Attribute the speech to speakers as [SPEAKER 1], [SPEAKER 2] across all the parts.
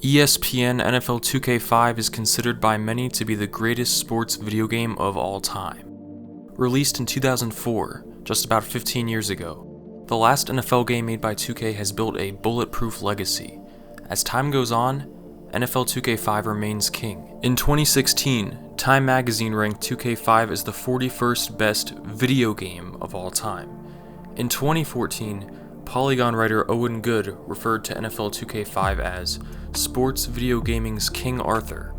[SPEAKER 1] ESPN NFL 2K5 is considered by many to be the greatest sports video game of all time. Released in 2004, just about 15 years ago, the last NFL game made by 2K has built a bulletproof legacy. As time goes on, NFL 2K5 remains king. In 2016, Time Magazine ranked 2K5 as the 41st best video game of all time. In 2014, Polygon writer Owen Good referred to NFL 2K5 as sports video gaming's King Arthur,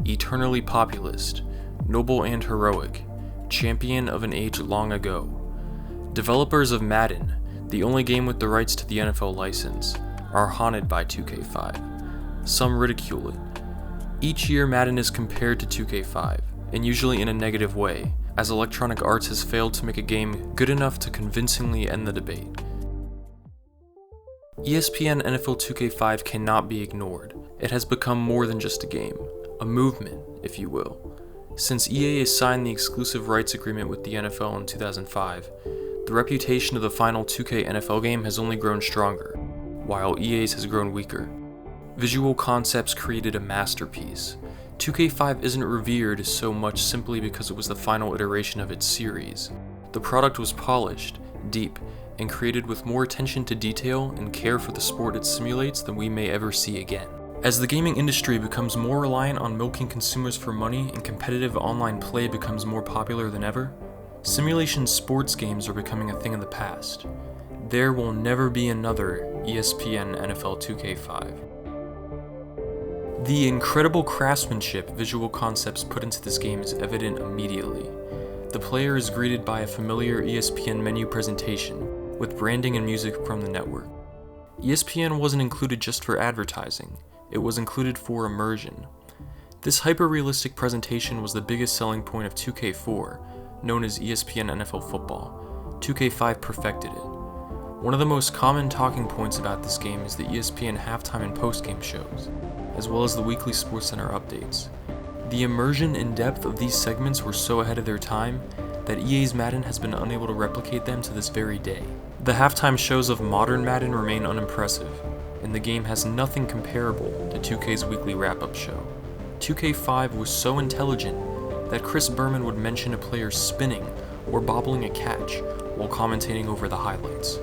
[SPEAKER 1] eternally populist, noble and heroic, champion of an age long ago. Developers of Madden, the only game with the rights to the NFL license, are haunted by 2K5. Some ridicule it. Each year Madden is compared to 2K5, and usually in a negative way, as Electronic Arts has failed to make a game good enough to convincingly end the debate. ESPN NFL 2K5 cannot be ignored. It has become more than just a game, a movement, if you will. Since EA has signed the exclusive rights agreement with the NFL in 2005, the reputation of the final 2K NFL game has only grown stronger, while EA's has grown weaker. Visual Concepts created a masterpiece. 2K5 isn't revered so much simply because it was the final iteration of its series. The product was polished, deep, and created with more attention to detail and care for the sport it simulates than we may ever see again. As the gaming industry becomes more reliant on milking consumers for money and competitive online play becomes more popular than ever, simulation sports games are becoming a thing of the past. There will never be another ESPN NFL 2K5. The incredible craftsmanship Visual Concepts put into this game is evident immediately. The player is greeted by a familiar ESPN menu presentation, with branding and music from the network. ESPN wasn't included just for advertising, it was included for immersion. This hyper-realistic presentation was the biggest selling point of 2K4, known as ESPN NFL Football. 2K5 perfected it. One of the most common talking points about this game is the ESPN halftime and postgame shows, as well as the weekly SportsCenter updates. The immersion and depth of these segments were so ahead of their time that EA's Madden has been unable to replicate them to this very day. The halftime shows of modern Madden remain unimpressive, and the game has nothing comparable to 2K's weekly wrap-up show. 2K5 was so intelligent that Chris Berman would mention a player spinning or bobbling a catch while commentating over the highlights.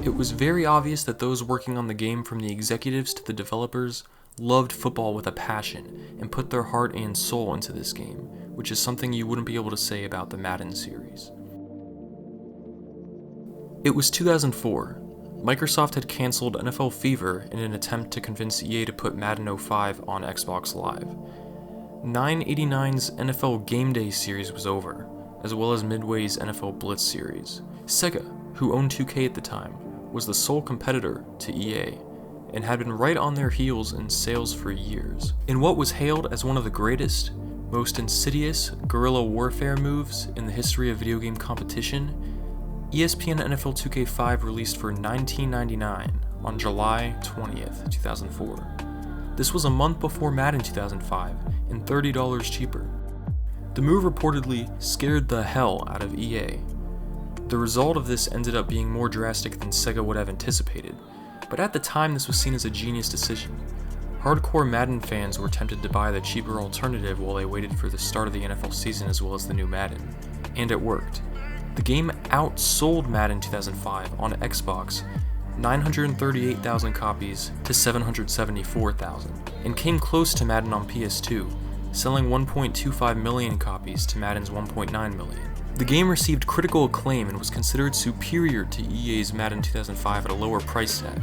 [SPEAKER 1] It was very obvious that those working on the game, from the executives to the developers, loved football with a passion and put their heart and soul into this game, which is something you wouldn't be able to say about the Madden series. It was 2004. Microsoft had cancelled NFL Fever in an attempt to convince EA to put Madden 05 on Xbox Live. 989's NFL Game Day series was over, as well as Midway's NFL Blitz series. Sega, who owned 2K at the time, was the sole competitor to EA, and had been right on their heels in sales for years. In what was hailed as one of the greatest, most insidious guerrilla warfare moves in the history of video game competition, ESPN NFL 2K5 released for $19.99 on July 20th, 2004. This was a month before Madden 2005 and $30 cheaper. The move reportedly scared the hell out of EA. The result of this ended up being more drastic than Sega would have anticipated, but at the time this was seen as a genius decision. Hardcore Madden fans were tempted to buy the cheaper alternative while they waited for the start of the NFL season as well as the new Madden, and it worked. The game outsold Madden 2005 on Xbox 938,000 copies to 774,000, and came close to Madden on PS2, selling 1.25 million copies to Madden's 1.9 million. The game received critical acclaim and was considered superior to EA's Madden 2005 at a lower price tag.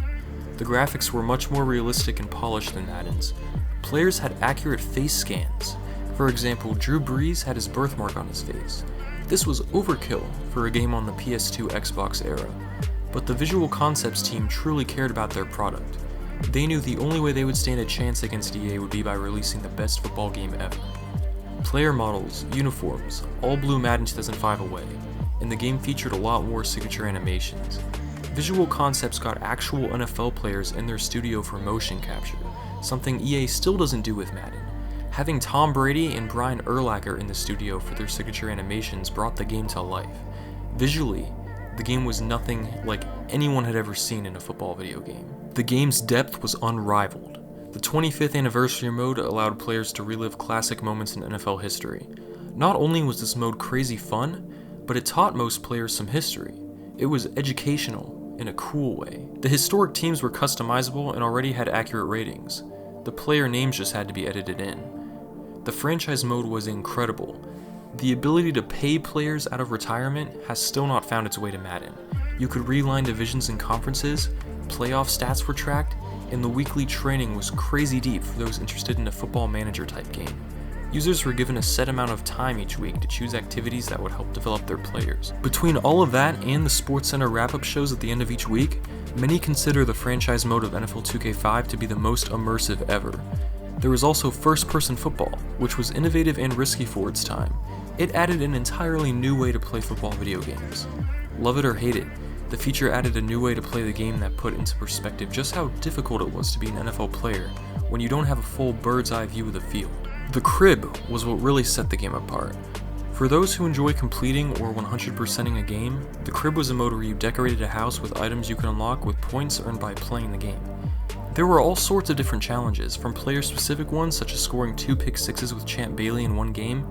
[SPEAKER 1] The graphics were much more realistic and polished than Madden's. Players had accurate face scans. For example, Drew Brees had his birthmark on his face. This was overkill for a game on the PS2 Xbox era, but the Visual Concepts team truly cared about their product. They knew the only way they would stand a chance against EA would be by releasing the best football game ever. Player models, uniforms, all blew Madden 2005 away, and the game featured a lot more signature animations. Visual Concepts got actual NFL players in their studio for motion capture, something EA still doesn't do with Madden. Having Tom Brady and Brian Urlacher in the studio for their signature animations brought the game to life. Visually, the game was nothing like anyone had ever seen in a football video game. The game's depth was unrivaled. The 25th anniversary mode allowed players to relive classic moments in NFL history. Not only was this mode crazy fun, but it taught most players some history. It was educational in a cool way. The historic teams were customizable and already had accurate ratings. The player names just had to be edited in. The franchise mode was incredible. The ability to pay players out of retirement has still not found its way to Madden. You could reline divisions and conferences, playoff stats were tracked, and the weekly training was crazy deep for those interested in a football manager type game. Users were given a set amount of time each week to choose activities that would help develop their players. Between all of that and the SportsCenter wrap-up shows at the end of each week, many consider the franchise mode of NFL 2K5 to be the most immersive ever. There was also first-person football, which was innovative and risky for its time. It added an entirely new way to play football video games. Love it or hate it, the feature added a new way to play the game that put into perspective just how difficult it was to be an NFL player when you don't have a full bird's eye view of the field. The crib was what really set the game apart. For those who enjoy completing or 100%ing a game, the crib was a mode where you decorated a house with items you could unlock with points earned by playing the game. There were all sorts of different challenges, from player-specific ones such as scoring 2 pick sixes with Champ Bailey in one game,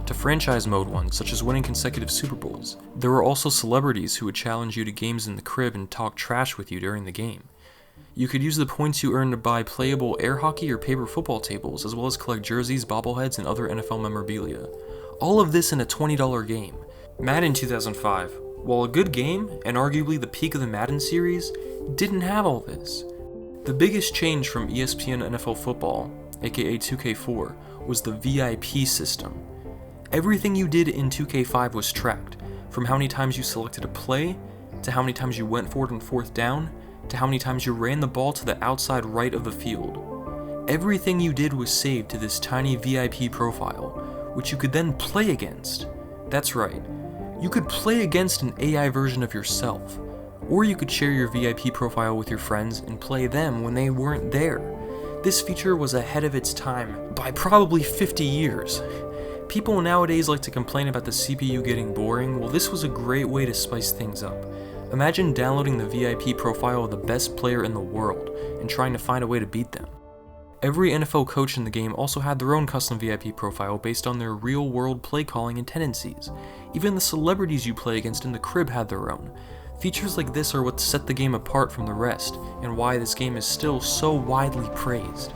[SPEAKER 1] to franchise mode ones such as winning consecutive Super Bowls. There were also celebrities who would challenge you to games in the crib and talk trash with you during the game. You could use the points you earned to buy playable air hockey or paper football tables, as well as collect jerseys, bobbleheads, and other NFL memorabilia. All of this in a $20 game. Madden 2005, while a good game, and arguably the peak of the Madden series, didn't have all this. The biggest change from ESPN NFL Football, aka 2K4, was the VIP system. Everything you did in 2K5 was tracked, from how many times you selected a play, to how many times you went for it on fourth down, to how many times you ran the ball to the outside right of the field. Everything you did was saved to this tiny VIP profile, which you could then play against. That's right, you could play against an AI version of yourself, or you could share your VIP profile with your friends and play them when they weren't there. This feature was ahead of its time by probably 50 years. People nowadays like to complain about the CPU getting boring. Well, this was a great way to spice things up. Imagine downloading the VIP profile of the best player in the world and trying to find a way to beat them. Every NFL coach in the game also had their own custom VIP profile based on their real-world play calling and tendencies. Even the celebrities you play against in the crib had their own. Features like this are what set the game apart from the rest, and why this game is still so widely praised.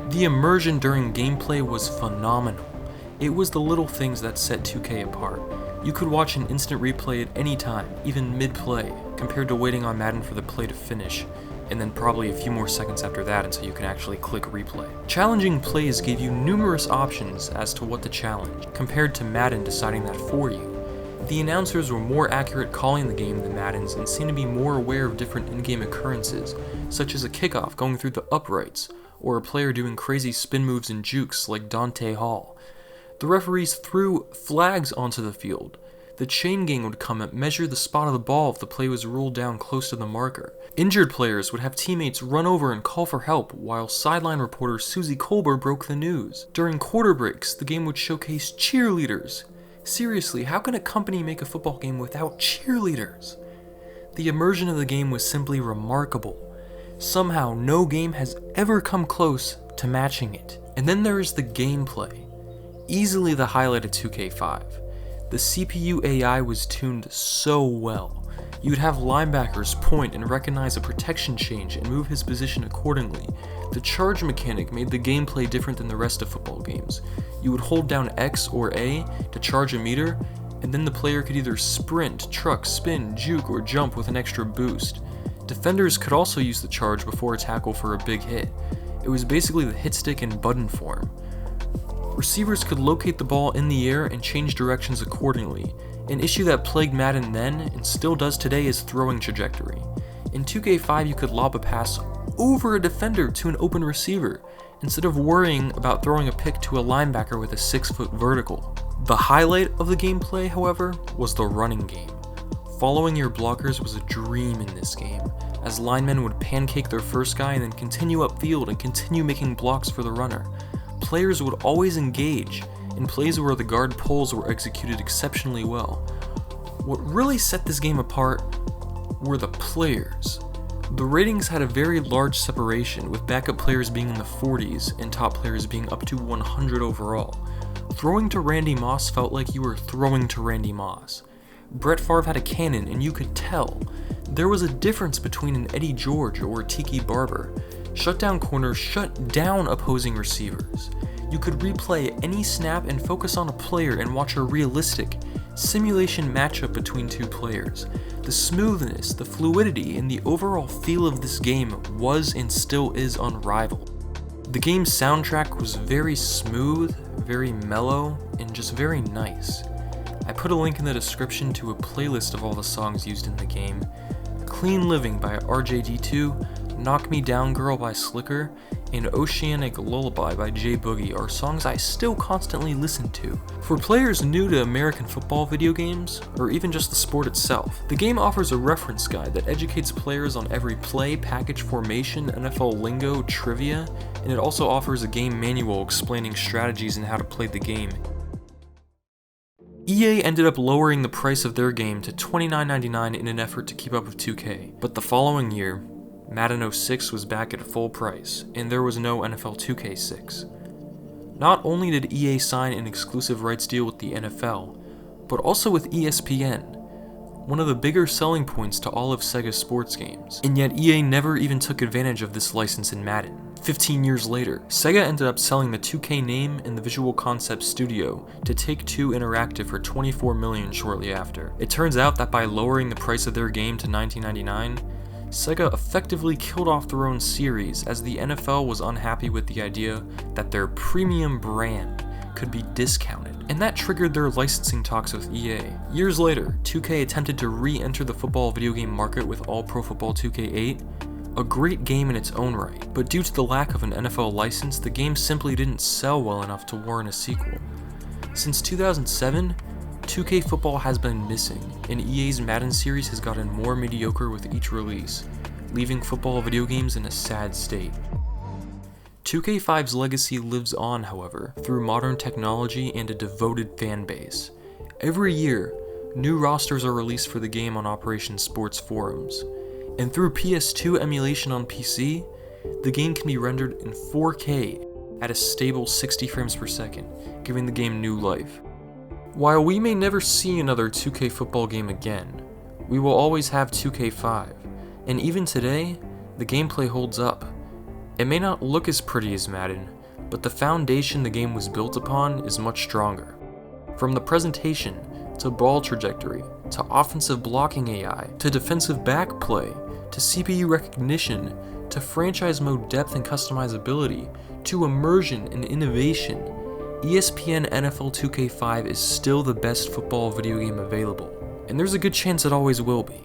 [SPEAKER 1] The immersion during gameplay was phenomenal. It was the little things that set 2K apart. You could watch an instant replay at any time, even mid-play, compared to waiting on Madden for the play to finish, and then probably a few more seconds after that until you can actually click replay. Challenging plays gave you numerous options as to what to challenge, compared to Madden deciding that for you. The announcers were more accurate calling the game than Madden's and seemed to be more aware of different in-game occurrences, such as a kickoff going through the uprights, or a player doing crazy spin moves and jukes like Dante Hall. The referees threw flags onto the field. The chain gang would come and measure the spot of the ball if the play was ruled down close to the marker. Injured players would have teammates run over and call for help, while sideline reporter Susie Colbert broke the news. During quarter breaks, the game would showcase cheerleaders. Seriously, how can a company make a football game without cheerleaders? The immersion of the game was simply remarkable. Somehow, no game has ever come close to matching it. And then there is the gameplay. Easily the highlight of 2K5. The CPU AI was tuned so well. You'd have linebackers point and recognize a protection change and move his position accordingly. The charge mechanic made the gameplay different than the rest of football games. You would hold down X or A to charge a meter, and then the player could either sprint, truck, spin, juke, or jump with an extra boost. Defenders could also use the charge before a tackle for a big hit. It was basically the hit stick in button form. Receivers could locate the ball in the air and change directions accordingly. An issue that plagued Madden then, and still does today, is throwing trajectory. In 2K5 you could lob a pass over a defender to an open receiver, instead of worrying about throwing a pick to a linebacker with a 6-foot vertical. The highlight of the gameplay, however, was the running game. Following your blockers was a dream in this game, as linemen would pancake their first guy and then continue upfield and continue making blocks for the runner. Players would always engage in plays where the guard pulls were executed exceptionally well. What really set this game apart were the players. The ratings had a very large separation, with backup players being in the 40s and top players being up to 100 overall. Throwing to Randy Moss felt like you were throwing to Randy Moss. Brett Favre had a cannon, and you could tell. There was a difference between an Eddie George or a Tiki Barber. Shutdown corners shut down opposing receivers. You could replay any snap and focus on a player and watch a realistic simulation matchup between two players. The smoothness, the fluidity, and the overall feel of this game was and still is unrivaled. The game's soundtrack was very smooth, very mellow, and just very nice. I put a link in the description to a playlist of all the songs used in the game. Clean Living by RJD2, Knock Me Down Girl by Slicker, and Oceanic Lullaby by J Boogie are songs I still constantly listen to. For players new to American football video games, or even just the sport itself, the game offers a reference guide that educates players on every play, package formation, NFL lingo, trivia, and it also offers a game manual explaining strategies and how to play the game. EA ended up lowering the price of their game to $29.99 in an effort to keep up with 2K, but the following year, Madden 06 was back at full price, and there was no NFL 2K6. Not only did EA sign an exclusive rights deal with the NFL, but also with ESPN, one of the bigger selling points to all of Sega's sports games, and yet EA never even took advantage of this license in Madden. 15 years later, Sega ended up selling the 2K name and the visual concept studio to Take-Two Interactive for $24 million shortly after. It turns out that by lowering the price of their game to $19.99, Sega effectively killed off their own series, as the NFL was unhappy with the idea that their premium brand could be discounted, and that triggered their licensing talks with EA. Years later, 2K attempted to re-enter the football video game market with All Pro Football 2K8, a great game in its own right, but due to the lack of an NFL license, the game simply didn't sell well enough to warrant a sequel. Since 2007, 2K Football has been missing, and EA's Madden series has gotten more mediocre with each release, leaving football video games in a sad state. 2K5's legacy lives on, however, through modern technology and a devoted fan base. Every year, new rosters are released for the game on Operation Sports forums, and through PS2 emulation on PC, the game can be rendered in 4K at a stable 60 frames per second, giving the game new life. While we may never see another 2K football game again, we will always have 2K5, and even today, the gameplay holds up. It may not look as pretty as Madden, but the foundation the game was built upon is much stronger. From the presentation, to ball trajectory, to offensive blocking AI, to defensive back play, to CPU recognition, to franchise mode depth and customizability, to immersion and innovation, ESPN NFL 2K5 is still the best football video game available, and there's a good chance it always will be.